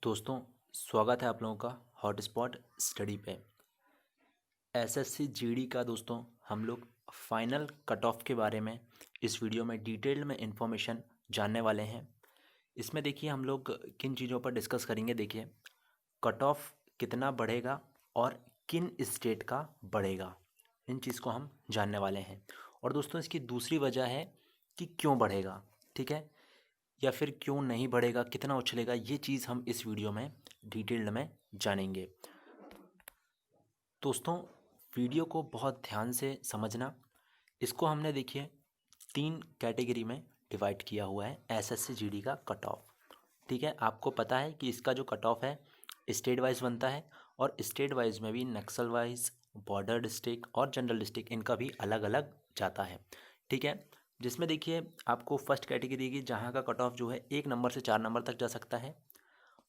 दोस्तों, स्वागत है आप लोगों का हॉटस्पॉट स्टडी पे। एसएससी जीडी का दोस्तों हम लोग फाइनल कट ऑफ के बारे में इस वीडियो में डिटेल में इंफॉर्मेशन जानने वाले हैं। इसमें देखिए हम लोग किन चीज़ों पर डिस्कस करेंगे। देखिए, कट ऑफ कितना बढ़ेगा और किन स्टेट का बढ़ेगा, इन चीज़ को हम जानने वाले हैं। और दोस्तों इसकी दूसरी वजह है कि क्यों बढ़ेगा, ठीक है, या फिर क्यों नहीं बढ़ेगा, कितना उछलेगा, ये चीज़ हम इस वीडियो में डिटेल्ड में जानेंगे। दोस्तों, वीडियो को बहुत ध्यान से समझना। इसको हमने देखिए 3 कैटेगरी में डिवाइड किया हुआ है एसएससी जीडी का कट ऑफ। ठीक है, आपको पता है कि इसका जो कट ऑफ है स्टेट वाइज बनता है और स्टेट वाइज में भी नक्सल वाइज, बॉर्डर डिस्ट्रिक्ट और जनरल डिस्ट्रिक्ट इनका भी अलग अलग जाता है। ठीक है, जिसमें देखिए आपको फर्स्ट कैटेगरी की जहाँ का कट ऑफ जो है 1 नंबर से 4 नंबर तक जा सकता है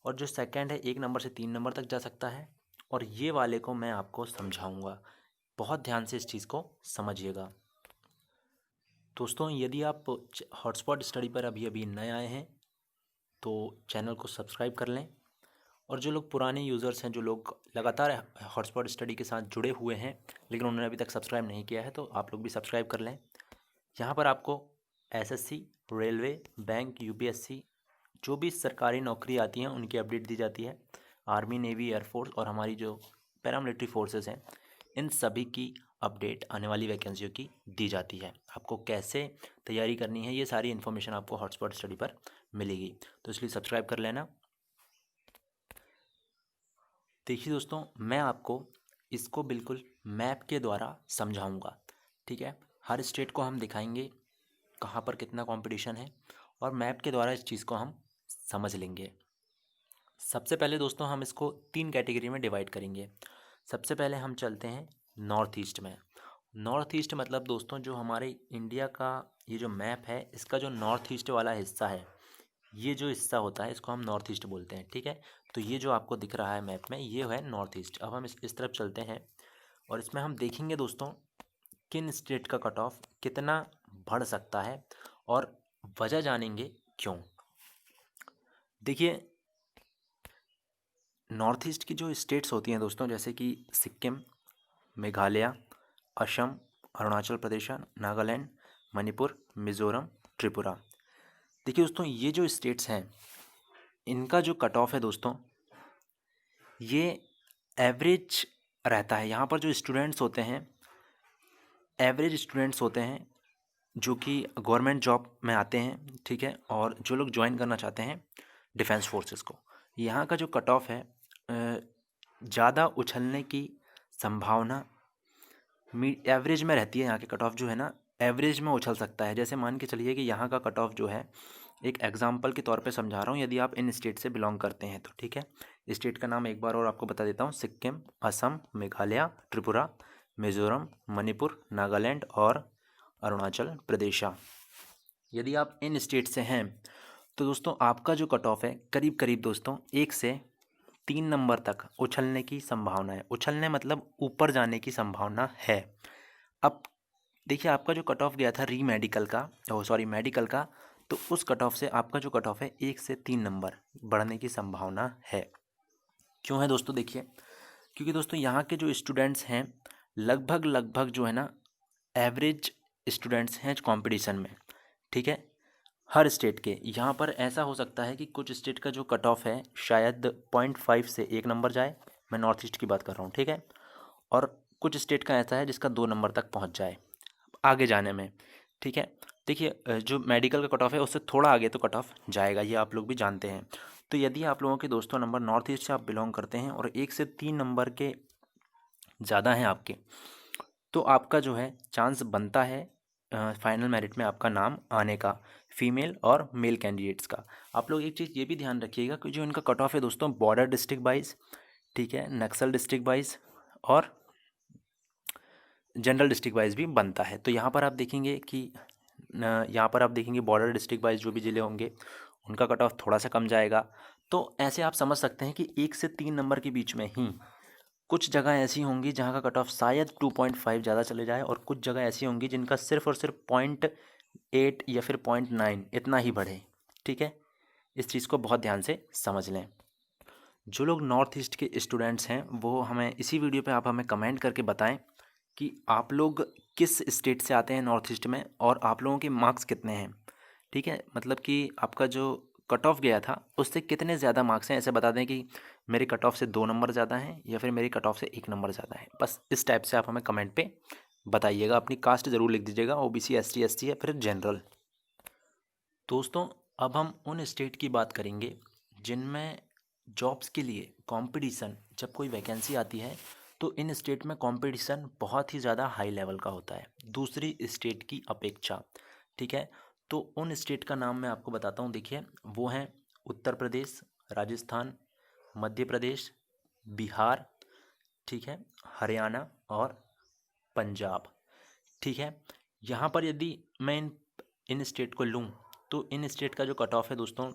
और जो सेकंड है 1 नंबर से 3 नंबर तक जा सकता है। और ये वाले को मैं आपको समझाऊंगा, बहुत ध्यान से इस चीज़ को समझिएगा। दोस्तों, यदि आप हॉटस्पॉट स्टडी पर अभी अभी नए आए हैं तो चैनल को सब्सक्राइब कर लें, और जो लोग पुराने यूज़र्स हैं, जो लोग लगातार हॉटस्पॉट स्टडी के साथ जुड़े हुए हैं लेकिन उन्होंने अभी तक सब्सक्राइब नहीं किया है, तो आप लोग भी सब्सक्राइब कर लें। यहाँ पर आपको एसएससी, रेलवे, बैंक, यूपीएससी, जो भी सरकारी नौकरी आती हैं उनकी अपडेट दी जाती है। आर्मी, नेवी, एयरफोर्स और हमारी जो पैरामिलिट्री फोर्सेस हैं, इन सभी की अपडेट आने वाली वैकेंसियों की दी जाती है। आपको कैसे तैयारी करनी है, ये सारी इन्फॉर्मेशन आपको हॉटस्पॉट स्टडी पर मिलेगी, तो इसलिए सब्सक्राइब कर लेना। देखिए दोस्तों, मैं आपको इसको बिल्कुल मैप के द्वारा समझाऊंगा। ठीक है, हर स्टेट को हम दिखाएंगे कहाँ पर कितना कंपटीशन है और मैप के द्वारा इस चीज़ को हम समझ लेंगे। सबसे पहले दोस्तों हम इसको 3 कैटेगरी में डिवाइड करेंगे। सबसे पहले हम चलते हैं नॉर्थ ईस्ट में। नॉर्थ ईस्ट मतलब दोस्तों जो हमारे इंडिया का ये जो मैप है, इसका जो नॉर्थ ईस्ट वाला हिस्सा है, ये जो हिस्सा होता है इसको हम नॉर्थ ईस्ट बोलते हैं। ठीक है, तो ये जो आपको दिख रहा है मैप में, ये है नॉर्थ ईस्ट। अब हम इस तरफ चलते हैं और इसमें हम देखेंगे दोस्तों किन स्टेट का कट ऑफ कितना बढ़ सकता है और वजह जानेंगे क्यों। देखिए, नॉर्थ ईस्ट की जो स्टेट्स होती हैं दोस्तों, जैसे कि सिक्किम, मेघालय, असम, अरुणाचल प्रदेश, नागालैंड, मणिपुर, मिज़ोरम, त्रिपुरा। देखिए दोस्तों, ये जो स्टेट्स हैं इनका जो कट ऑफ है दोस्तों, ये एवरेज रहता है। यहाँ पर जो स्टूडेंट्स होते हैं, एवरेज स्टूडेंट्स होते हैं जो कि गवर्नमेंट जॉब में आते हैं। ठीक है, और जो लोग ज्वाइन करना चाहते हैं डिफेंस फोर्सेस को, यहाँ का जो कट ऑफ है ज़्यादा उछलने की संभावना एवरेज में रहती है। यहाँ के कट ऑफ जो है ना, एवरेज में उछल सकता है। जैसे मान के चलिए कि यहाँ का कट ऑफ जो है, एक एग्जांपल के तौर पे समझा रहा हूँ, यदि आप इन स्टेट से बिलोंग करते हैं तो। ठीक है, स्टेट का नाम एक बार और आपको बता देता हूँ: सिक्किम, असम, मेघालय, त्रिपुरा, मिज़ोरम, मणिपुर, नागालैंड और अरुणाचल प्रदेश। यदि आप इन स्टेट से हैं तो दोस्तों आपका जो कट ऑफ है करीब करीब दोस्तों 1 से 3 नंबर तक उछलने की संभावना है। उछलने मतलब ऊपर जाने की संभावना है। अब देखिए, आपका जो कट ऑफ गया था मेडिकल का, तो उस कट ऑफ से आपका जो कट ऑफ है 1 से 3 नंबर बढ़ने की संभावना है। क्यों है दोस्तों? देखिए, क्योंकि दोस्तों यहाँ के जो स्टूडेंट्स हैं लगभग लगभग जो है ना एवरेज स्टूडेंट्स हैं कंपटीशन में। ठीक है, हर स्टेट के। यहाँ पर ऐसा हो सकता है कि कुछ स्टेट का जो कट ऑफ है शायद 0.5 से 1 नंबर जाए, मैं नॉर्थ ईस्ट की बात कर रहा हूँ। ठीक है, और कुछ स्टेट का ऐसा है जिसका 2 नंबर तक पहुँच जाए आगे जाने में। ठीक है, देखिए जो मेडिकल का कट ऑफ है उससे थोड़ा आगे तो कट ऑफ जाएगा, ये आप लोग भी जानते हैं। तो यदि आप लोगों के दोस्तों नंबर नॉर्थ ईस्ट से आप बिलोंग करते हैं और 1 से 3 नंबर के ज़्यादा हैं आपके, तो आपका जो है चांस बनता है फाइनल मेरिट में आपका नाम आने का, फीमेल और मेल कैंडिडेट्स का। आप लोग एक चीज़ ये भी ध्यान रखिएगा कि जो इनका कट ऑफ है दोस्तों बॉर्डर डिस्ट्रिक्ट वाइज, ठीक है, नक्सल डिस्ट्रिक्ट वाइज और जनरल डिस्ट्रिक्ट वाइज भी बनता है। तो यहाँ पर आप देखेंगे कि बॉर्डर डिस्ट्रिक्ट वाइज जो भी ज़िले होंगे उनका कट ऑफ थोड़ा सा कम जाएगा। तो ऐसे आप समझ सकते हैं कि 1 से 3 नंबर के बीच में ही कुछ जगह ऐसी होंगी जहाँ का कट ऑफ शायद 2.5 ज़्यादा चले जाए, और कुछ जगह ऐसी होंगी जिनका सिर्फ और सिर्फ 0.8 या फिर 0.9 इतना ही बढ़े। ठीक है, इस चीज़ को बहुत ध्यान से समझ लें। जो लोग नॉर्थ ईस्ट के स्टूडेंट्स हैं वो हमें इसी वीडियो पे आप हमें कमेंट करके बताएं कि आप लोग किस स्टेट से आते हैं नॉर्थ ईस्ट में और आप लोगों के मार्क्स कितने हैं। ठीक है, मतलब कि आपका जो कट ऑफ गया था उससे कितने ज़्यादा मार्क्स हैं, ऐसे बता दें कि मेरे कट ऑफ से 2 नंबर ज़्यादा हैं या फिर मेरी कट ऑफ से 1 नंबर ज़्यादा है। बस इस टाइप से आप हमें कमेंट पे बताइएगा। अपनी कास्ट ज़रूर लिख दीजिएगा, ओबीसी एसटी एसटी या फिर जनरल। दोस्तों, अब हम उन स्टेट की बात करेंगे जिनमें जॉब्स के लिए कंपटीशन, जब कोई वैकेंसी आती है तो इन स्टेट में कंपटीशन बहुत ही ज़्यादा हाई लेवल का होता है दूसरी स्टेट की अपेक्षा। ठीक है, तो उन स्टेट का नाम मैं आपको बताता हूँ। देखिए, वो हैं उत्तर प्रदेश, राजस्थान, मध्य प्रदेश, बिहार, ठीक है, हरियाणा और पंजाब। ठीक है, यहाँ पर यदि मैं इन स्टेट को लूँ तो इन स्टेट का जो कट ऑफ है दोस्तों,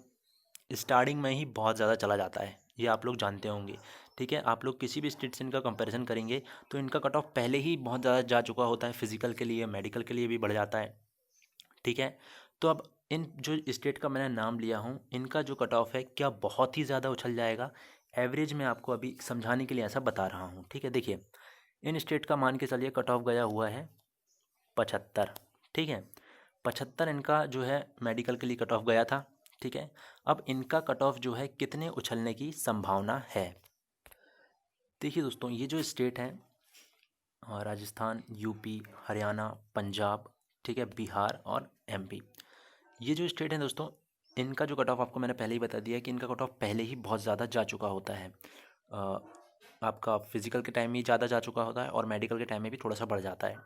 स्टार्टिंग में ही बहुत ज़्यादा चला जाता है, ये आप लोग जानते होंगे। ठीक है, आप लोग किसी भी स्टेट से इनका कंपैरिजन करेंगे तो इनका कट ऑफ पहले ही बहुत ज़्यादा जा चुका होता है, फिजिकल के लिए, मेडिकल के लिए भी बढ़ जाता है। ठीक है, तो अब इन जो स्टेट का मैंने नाम लिया हूँ इनका जो कट ऑफ है क्या बहुत ही ज़्यादा उछल जाएगा। एवरेज में आपको अभी समझाने के लिए ऐसा बता रहा हूँ। ठीक है, देखिए, इन स्टेट का मान के चलिए कट ऑफ गया हुआ है 75। ठीक है, 75 इनका जो है मेडिकल के लिए कट ऑफ गया था। ठीक है, अब इनका कट ऑफ जो है कितने उछलने की संभावना है। देखिए दोस्तों, ये जो स्टेट है राजस्थान, यूपी, हरियाणा, पंजाब, ठीक है, बिहार और एमपी, ये जो स्टेट हैं दोस्तों, इनका जो कट ऑफ आपको मैंने पहले ही बता दिया है कि इनका कट ऑफ पहले ही बहुत ज़्यादा जा चुका होता है। आपका फिजिकल के टाइम में ही ज़्यादा जा चुका होता है और मेडिकल के टाइम में भी थोड़ा सा बढ़ जाता है।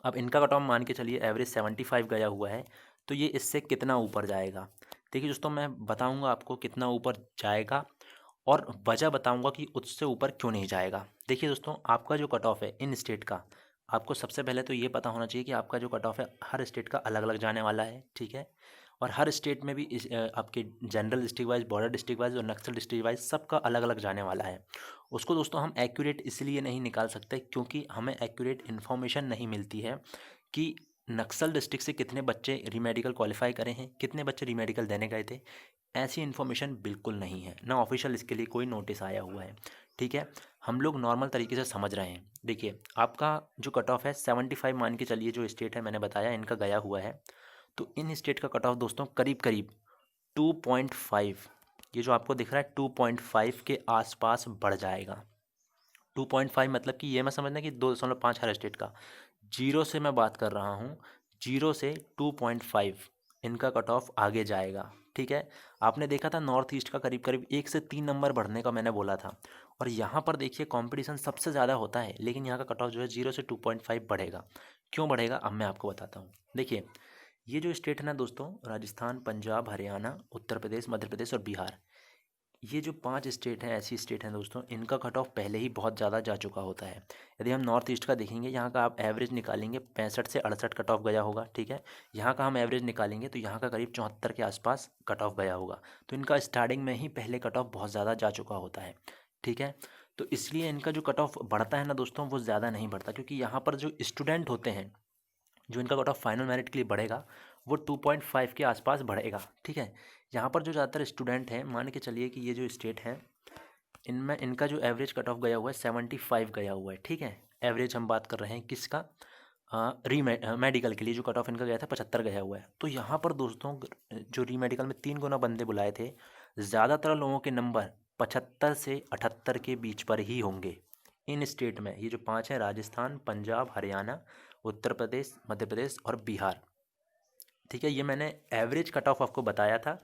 अब इनका कट ऑफ मान के चलिए एवरेज 75 गया हुआ है, तो ये इससे कितना ऊपर जाएगा। देखिए दोस्तों, मैं बताऊंगा आपको कितना ऊपर जाएगा और वजह बताऊंगा कि उससे ऊपर क्यों नहीं जाएगा। देखिए दोस्तों, आपका जो कट ऑफ है इन स्टेट का, आपको सबसे पहले तो ये पता होना चाहिए कि आपका जो कट ऑफ है हर स्टेट का अलग अलग जाने वाला है। ठीक है, और हर स्टेट में भी आपके general district wise, border district wise और नक्सल डिस्ट्रिक्ट वाइज सबका अलग अलग जाने वाला है। उसको दोस्तों हम एक्यूरेट इसलिए नहीं निकाल सकते क्योंकि हमें एक्यूरेट इन्फॉर्मेशन नहीं मिलती है कि नक्सल डिस्ट्रिक्ट से कितने बच्चे रीमेडिकल क्वालिफाई करे हैं, कितने बच्चे रीमेडिकल देने गए थे। ऐसी इन्फॉर्मेशन बिल्कुल नहीं है, ना ऑफिशियल इसके लिए कोई नोटिस आया हुआ है। ठीक है, हम लोग नॉर्मल तरीके से समझ रहे हैं। देखिए, आपका जो कट ऑफ है 75 मान के चलिए, जो स्टेट है मैंने बताया इनका गया हुआ है, तो इन स्टेट का कट ऑफ दोस्तों करीब करीब 2.5, ये जो आपको दिख रहा है 2.5 के आसपास बढ़ जाएगा। 2.5 मतलब कि ये मैं समझना कि 2.5 हर स्टेट का। जीरो से मैं बात कर रहा हूँ, जीरो से 2.5 इनका कट ऑफ आगे जाएगा। ठीक है, आपने देखा था नॉर्थ ईस्ट का करीब करीब 1 से 3 नंबर बढ़ने का मैंने बोला था, और यहाँ पर देखिए कंपटीशन सबसे ज़्यादा होता है, लेकिन यहाँ का कट ऑफ जो है 0 से 2.5 बढ़ेगा। क्यों बढ़ेगा अब मैं आपको बताता हूँ। देखिए, ये जो स्टेट है ना दोस्तों, राजस्थान, पंजाब, हरियाणा, उत्तर प्रदेश, मध्य प्रदेश और बिहार, ये जो 5 स्टेट हैं, ऐसी स्टेट हैं दोस्तों, इनका कट ऑफ पहले ही बहुत ज़्यादा जा चुका होता है। यदि हम नॉर्थ ईस्ट का देखेंगे, यहाँ का आप एवरेज निकालेंगे 65 से 68 कट ऑफ गया होगा। ठीक है, यहाँ का हम एवरेज निकालेंगे तो यहाँ का करीब 74 के आसपास कट ऑफ गया होगा। तो इनका स्टार्टिंग में ही पहले कट ऑफ बहुत ज़्यादा जा चुका होता है। ठीक है, तो इसलिए इनका जो कट ऑफ बढ़ता है ना दोस्तों, वो ज़्यादा नहीं बढ़ता, क्योंकि यहाँ पर जो स्टूडेंट होते हैं, जो इनका कट ऑफ फाइनल मेरिट के लिए बढ़ेगा वो 2.5 के आसपास बढ़ेगा। ठीक है, यहाँ पर जो ज़्यादातर स्टूडेंट हैं, मान के चलिए कि ये जो स्टेट हैं, इनमें इनका जो एवरेज कट ऑफ गया हुआ है 75 गया हुआ है। ठीक है, एवरेज हम बात कर रहे हैं किसका, मेडिकल के लिए जो कट ऑफ इनका गया था 75 गया हुआ है। तो यहाँ पर दोस्तों जो रीमेडिकल में 3 गुना बंदे बुलाए थे, ज़्यादातर लोगों के नंबर 75 से 78 के बीच पर ही होंगे इन स्टेट में। ये जो 5 हैं, राजस्थान, पंजाब, हरियाणा, उत्तर प्रदेश, मध्य प्रदेश और बिहार। ठीक है, ये मैंने एवरेज कट ऑफ आपको बताया था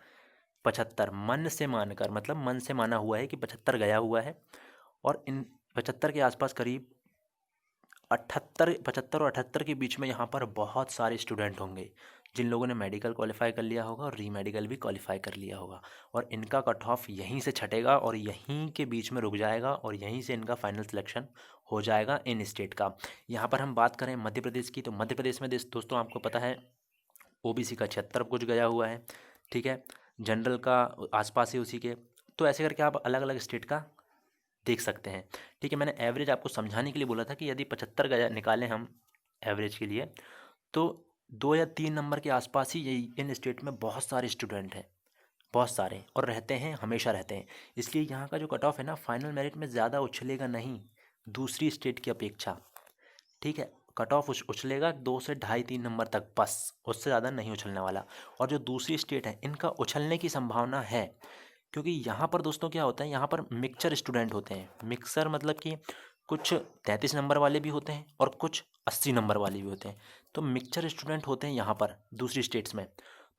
75, मन से मानकर, मतलब मन से माना हुआ है कि 75 गया हुआ है, और इन 75 के आसपास करीब 75 और 78 के बीच में यहाँ पर बहुत सारे स्टूडेंट होंगे जिन लोगों ने मेडिकल क्वालिफाई कर लिया होगा और री मेडिकल भी क्वालिफाई कर लिया होगा, और इनका कट ऑफ यहीं से छटेगा और यहीं के बीच में रुक जाएगा और यहीं से इनका फाइनल सिलेक्शन हो जाएगा इन स्टेट का। यहाँ पर हम बात करें मध्य प्रदेश की, तो मध्य प्रदेश में दोस्तों आपको पता है ओबीसी का 76 कुछ गया हुआ है। ठीक है, जनरल का आसपास ही उसी के, तो ऐसे करके आप अलग अलग स्टेट का देख सकते हैं। ठीक है, मैंने एवरेज आपको समझाने के लिए बोला था कि यदि 75 गया निकालें हम एवरेज के लिए, तो 2 या 3 नंबर के आसपास ही यही इन स्टेट में बहुत सारे स्टूडेंट हैं। बहुत सारे, और रहते हैं, हमेशा रहते हैं। इसलिए यहाँ का जो कट ऑफ है ना फाइनल मेरिट में ज़्यादा उछलेगा नहीं दूसरी स्टेट की अपेक्षा। ठीक है, कट ऑफ उछलेगा 2 से 2.5-3 नंबर तक बस, उससे ज़्यादा नहीं उछलने वाला। और जो दूसरी स्टेट है इनका उछलने की संभावना है, क्योंकि यहाँ पर दोस्तों क्या होता है, यहाँ पर मिक्सचर स्टूडेंट होते हैं। मिक्सर मतलब कि कुछ 33 नंबर वाले भी होते हैं और कुछ 80 नंबर वाले भी होते हैं। तो मिक्सचर स्टूडेंट होते हैं यहाँ पर दूसरी स्टेट्स में,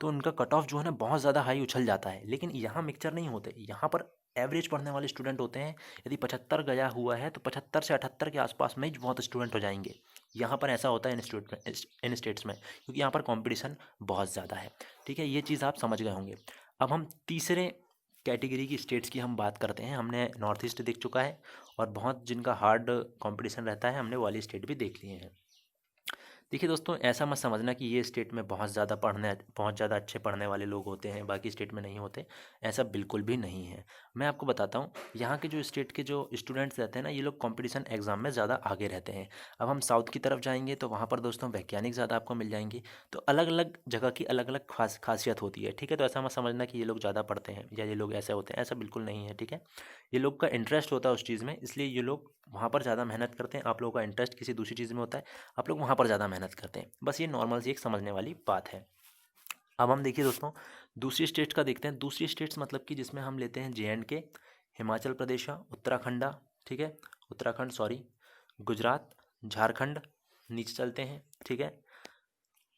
तो उनका कट ऑफ जो है ना बहुत ज़्यादा हाई उछल जाता है। लेकिन यहाँ मिक्सचर नहीं होते, यहाँ पर एवरेज पढ़ने वाले स्टूडेंट होते हैं। यदि 75 गया हुआ है तो 75 से 78 के आसपास में ही बहुत स्टूडेंट हो जाएंगे। यहाँ पर ऐसा होता है इंस्टीट्यूट में, इन स्टेट्स में, क्योंकि यहाँ पर कंपटीशन बहुत ज़्यादा है। ठीक है, ये चीज़ आप समझ गए होंगे। अब हम तीसरे कैटेगरी की स्टेट्स की हम बात करते हैं। हमने नॉर्थ ईस्ट देख चुका है, और बहुत जिनका हार्ड कंपटीशन रहता है हमने वाली स्टेट भी देख लिए हैं। देखिए दोस्तों, ऐसा मत समझना कि ये स्टेट में बहुत ज़्यादा अच्छे पढ़ने वाले लोग होते हैं, बाकी स्टेट में नहीं होते। ऐसा बिल्कुल भी नहीं है। मैं आपको बताता हूँ, यहाँ के जो स्टेट के जो स्टूडेंट्स रहते हैं ना, ये लोग कंपटीशन एग्जाम में ज़्यादा आगे रहते हैं। अब हम साउथ की तरफ जाएंगे तो वहाँ पर दोस्तों वैज्ञानिक ज़्यादा आपको मिल जाएंगे। तो अलग अलग जगह की अलग अलग खासियत होती है। ठीक है, तो ऐसा मत समझना कि ये लोग ज़्यादा पढ़ते हैं या ये लोग ऐसे होते हैं, ऐसा बिल्कुल नहीं है। ठीक है, ये लोग का इंटरेस्ट होता है उस चीज़ में, इसलिए ये लोग वहाँ पर ज़्यादा मेहनत करते हैं। आप लोगों का इंटरेस्ट किसी दूसरी चीज़ में होता है, आप लोग वहाँ पर ज़्यादा मेहनत करते हैं। बस ये नॉर्मल सी एक समझने वाली बात है। अब हम देखिए दोस्तों, दूसरी स्टेट्स का देखते हैं। दूसरी स्टेट्स मतलब कि जिसमें हम लेते हैं JNK, हिमाचल प्रदेश, उत्तराखंड, ठीक है, उत्तराखंड सॉरी, गुजरात, झारखंड, नीचे चलते हैं। ठीक है,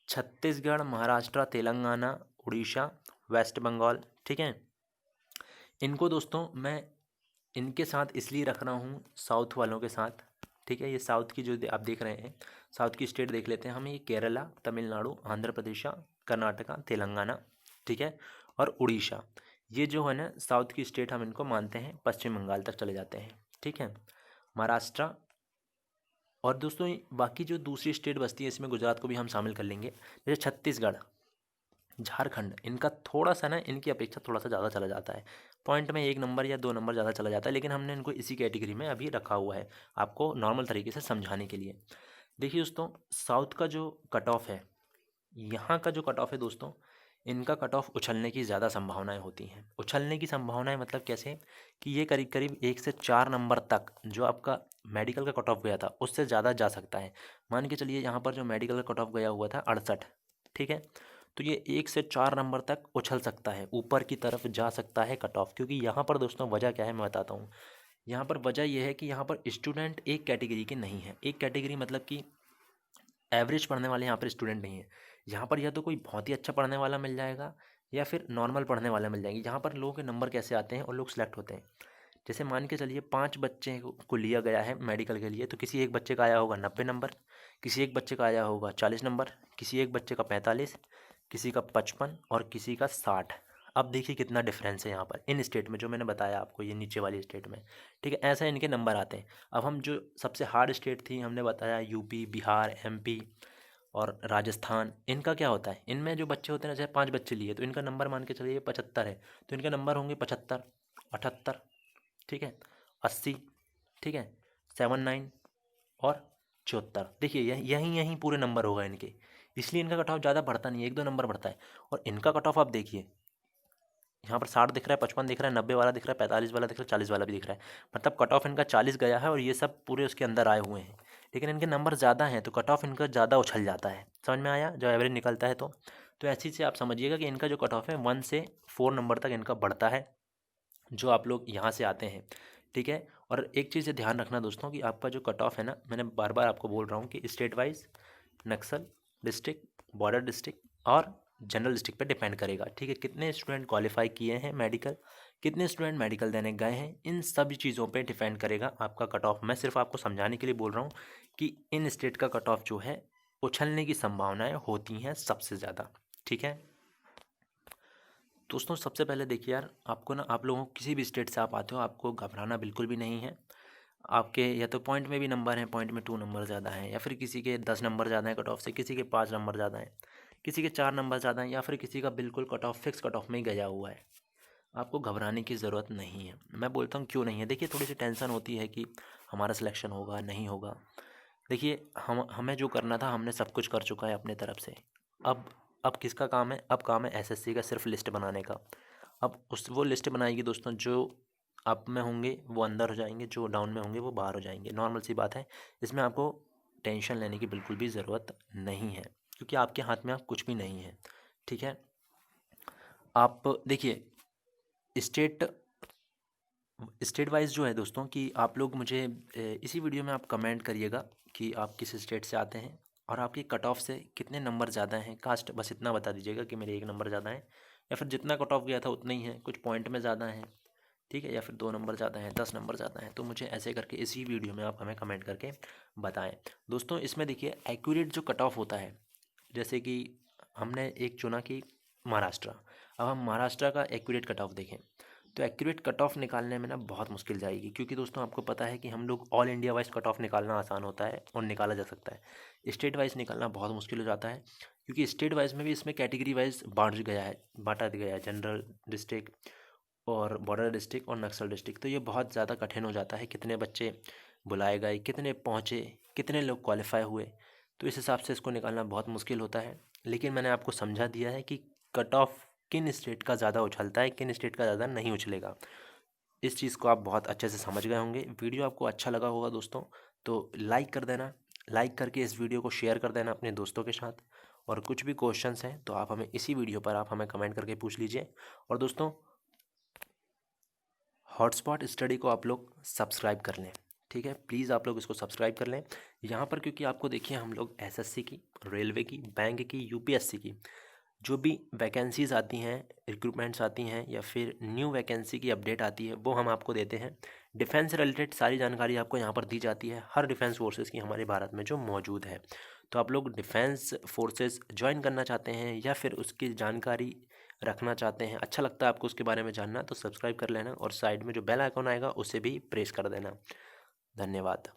छत्तीसगढ़, महाराष्ट्र, तेलंगाना, उड़ीसा, वेस्ट बंगाल। ठीक है, इनको दोस्तों मैं इनके साथ इसलिए रख रहा हूँ साउथ वालों के साथ। ठीक है, ये साउथ की जो आप देख रहे हैं, साउथ की स्टेट देख लेते हैं हम। ये केरला, तमिलनाडु, आंध्र प्रदेश, कर्नाटका, तेलंगाना, ठीक है, और उड़ीसा। ये जो है ना साउथ की स्टेट हम इनको मानते हैं, पश्चिम बंगाल तक चले जाते हैं। ठीक है, महाराष्ट्र, और दोस्तों बाकी जो दूसरी स्टेट बसती है इसमें गुजरात को भी हम शामिल कर लेंगे। जैसे छत्तीसगढ़, झारखंड, इनका थोड़ा सा ना इनकी अपेक्षा थोड़ा सा ज़्यादा चला जाता है। पॉइंट में 1 नंबर या 2 नंबर ज़्यादा चला जाता है, लेकिन हमने इनको इसी कैटेगरी में अभी रखा हुआ है आपको नॉर्मल तरीके से समझाने के लिए। देखिए दोस्तों, साउथ का जो कट ऑफ है, यहाँ का जो कट ऑफ है दोस्तों, इनका कट ऑफ उछलने की ज़्यादा संभावनाएं होती हैं। उछलने की संभावनाएं मतलब कैसे, कि ये करीब करीब 1 से 4 नंबर तक जो आपका मेडिकल का कट ऑफ गया था उससे ज़्यादा जा सकता है। मान के चलिए यहाँ पर जो मेडिकल का कट ऑफ गया हुआ था 68, ठीक है, तो ये 1 से 4 नंबर तक उछल सकता है, ऊपर की तरफ जा सकता है कट ऑफ। क्योंकि यहाँ पर दोस्तों वजह क्या है मैं बताता हूँ। यहाँ पर वजह यह है कि यहाँ पर स्टूडेंट एक कैटेगरी के नहीं है। एक कैटेगरी मतलब कि एवरेज पढ़ने वाले यहाँ पर स्टूडेंट नहीं है। यहाँ पर या तो कोई बहुत ही अच्छा पढ़ने वाला मिल जाएगा या फिर नॉर्मल पढ़ने वाला मिल जाएंगे। यहाँ पर लोगों के नंबर कैसे आते हैं और लोग सिलेक्ट होते हैं, जैसे मान के चलिए 5 बच्चे को लिया गया है मेडिकल के लिए, तो किसी एक बच्चे का आया होगा 90 नंबर, किसी एक बच्चे का आया होगा 40 नंबर, किसी एक बच्चे का 45, किसी का 55 और किसी का 60। अब देखिए कितना डिफरेंस है यहाँ पर इन स्टेट में जो मैंने बताया आपको, ये नीचे वाली स्टेट में। ठीक है, ऐसा इनके नंबर आते हैं। अब हम जो सबसे हार्ड स्टेट थी हमने बताया यूपी, बिहार, MP और राजस्थान, इनका क्या होता है, इनमें जो बच्चे होते हैं, जैसे 5 बच्चे लिए तो इनका नंबर मान के चलिए 75 है, तो इनके नंबर होंगे 75, 78, ठीक है, 80, ठीक है, 79 और 74। देखिए यहीं यहीं पूरे नंबर होगा इनके, इसलिए इनका कट ऑफ ज़्यादा बढ़ता नहीं है, 1-2 नंबर बढ़ता है। और इनका कट ऑफ आप देखिए, यहाँ पर 60 दिख रहा है, 55 दिख रहा है, 90 वाला दिख रहा है, 45 वाला दिख रहा है, 40 वाला भी दिख रहा है। मतलब कट ऑफ इनका 40 गया है और ये सब पूरे उसके अंदर आए हुए हैं। लेकिन इनके नंबर ज़्यादा हैं तो कट ऑफ इनका ज़्यादा उछल जाता है। समझ में आया, जो एवरेज निकलता है। तो ऐसी से आप समझिएगा कि इनका जो कट ऑफ है 1 से 4 नंबर तक इनका बढ़ता है, जो आप लोग यहाँ से आते हैं। ठीक है, और एक चीज़ ध्यान रखना दोस्तों कि आपका जो कट ऑफ है ना, मैंने बार बार आपको बोल रहा हूँ कि स्टेट वाइज, नक्सल डिस्ट्रिक्ट, बॉर्डर डिस्ट्रिक्ट और जनरल डिस्ट्रिक्ट पे डिपेंड करेगा। ठीक है, कितने स्टूडेंट क्वालिफाई किए हैं मेडिकल, कितने स्टूडेंट मेडिकल देने गए हैं, इन सभी चीज़ों पे डिपेंड करेगा आपका कट ऑफ। मैं सिर्फ आपको समझाने के लिए बोल रहा हूँ कि इन स्टेट का कट ऑफ जो है उछलने की संभावनाएं होती हैं सबसे ज़्यादा। ठीक है दोस्तों, सबसे पहले देखिए यार, आपको ना, आप लोगों को किसी भी स्टेट से आप आते हो, आपको घबराना बिल्कुल भी नहीं है। आपके या तो पॉइंट में भी नंबर हैं, पॉइंट में 2 नंबर ज़्यादा हैं, या फिर किसी के 10 नंबर ज़्यादा हैं कट ऑफ से, किसी के 5 नंबर ज़्यादा हैं, किसी के 4 नंबर ज़्यादा हैं, या फिर किसी का बिल्कुल cut off fix cut off में ही गया हुआ है। आपको घबराने की ज़रूरत नहीं है। मैं बोलता हूँ क्यों नहीं है, देखिए थोड़ी सी टेंशन होती है कि हमारा सिलेक्शन होगा नहीं होगा। देखिए हमें जो करना था हमने सब कुछ कर चुका है अपने तरफ से। अब किसका काम है, अब काम है SSC का सिर्फ लिस्ट बनाने का। अब वो लिस्ट बनाएगी दोस्तों, जो अप में होंगे वो अंदर हो जाएंगे, जो डाउन में होंगे वो बाहर हो जाएंगे। नॉर्मल सी बात है, इसमें आपको टेंशन लेने की बिल्कुल भी ज़रूरत नहीं है, क्योंकि आपके हाथ में आप कुछ भी नहीं है। ठीक है, आप देखिए स्टेट स्टेट वाइज जो है दोस्तों कि आप लोग मुझे इसी वीडियो में आप कमेंट करिएगा कि आप किस स्टेट से आते हैं और आपकी कट ऑफ से कितने नंबर ज़्यादा हैं। कास्ट बस इतना बता दीजिएगा कि मेरे 1 नंबर ज़्यादा है, या फिर जितना कट ऑफ गया था उतना ही है, कुछ पॉइंट में ज़्यादा है, ठीक है, या फिर 2 नंबर ज़्यादा है, 10 नंबर ज़्यादा है। तो मुझे ऐसे करके इसी वीडियो में आप हमें कमेंट करके बताएं दोस्तों। इसमें देखिए एक्यूरेट जो कट ऑफ होता है, जैसे कि हमने एक चुना कि महाराष्ट्र, अब हम महाराष्ट्र का एक्यूरेट कट ऑफ देखें तो एक्यूरेट कट ऑफ निकालने में ना बहुत मुश्किल जाएगी, क्योंकि दोस्तों आपको पता है कि हम लोग all India wise cut off निकालना आसान होता है और निकाला जा सकता है, स्टेट वाइज निकालना बहुत मुश्किल हो जाता है, क्योंकि स्टेट वाइज में भी इसमें कैटेगरी वाइज बांटा गया है, जनरल डिस्ट्रिक्ट और बॉर्डर डिस्ट्रिक्ट और नक्सल डिस्ट्रिक्ट। तो ये बहुत ज़्यादा कठिन हो जाता है, कितने बच्चे बुलाए गए, कितने पहुँचे, कितने लोग क्वालिफाई हुए, तो इस हिसाब से इसको निकालना बहुत मुश्किल होता है। लेकिन मैंने आपको समझा दिया है कि कट ऑफ किन स्टेट का ज़्यादा उछलता है, किन स्टेट का ज़्यादा नहीं उछलेगा। इस चीज़ को आप बहुत अच्छे से समझ गए होंगे। वीडियो आपको अच्छा लगा होगा दोस्तों, तो लाइक कर देना, लाइक करके इस वीडियो को शेयर कर देना अपने दोस्तों के साथ। और कुछ भी क्वेश्चंस हैं तो आप हमें इसी वीडियो पर आप हमें कमेंट करके पूछ लीजिए। और दोस्तों हॉटस्पॉट स्टडी को आप लोग सब्सक्राइब कर लें, ठीक है, प्लीज़ आप लोग इसको सब्सक्राइब कर लें यहाँ पर, क्योंकि आपको देखिए हम लोग एसएससी की, रेलवे की, बैंक की, यूपीएससी की जो भी वैकेंसीज़ आती हैं, रिक्रूटमेंट्स आती हैं, या फिर न्यू वैकेंसी की अपडेट आती है, वो हम आपको देते हैं। डिफेंस रिलेटेड सारी जानकारी आपको यहाँ पर दी जाती है, हर डिफेंस फोर्सेस की हमारे भारत में जो मौजूद है। तो आप लोग डिफेंस फोर्सेस ज्वाइन करना चाहते हैं या फिर उसकी जानकारी रखना चाहते हैं, अच्छा लगता है आपको उसके बारे में जानना, तो सब्सक्राइब कर लेना और साइड में जो बेल आइकॉन आएगा उसे भी प्रेस कर देना। धन्यवाद।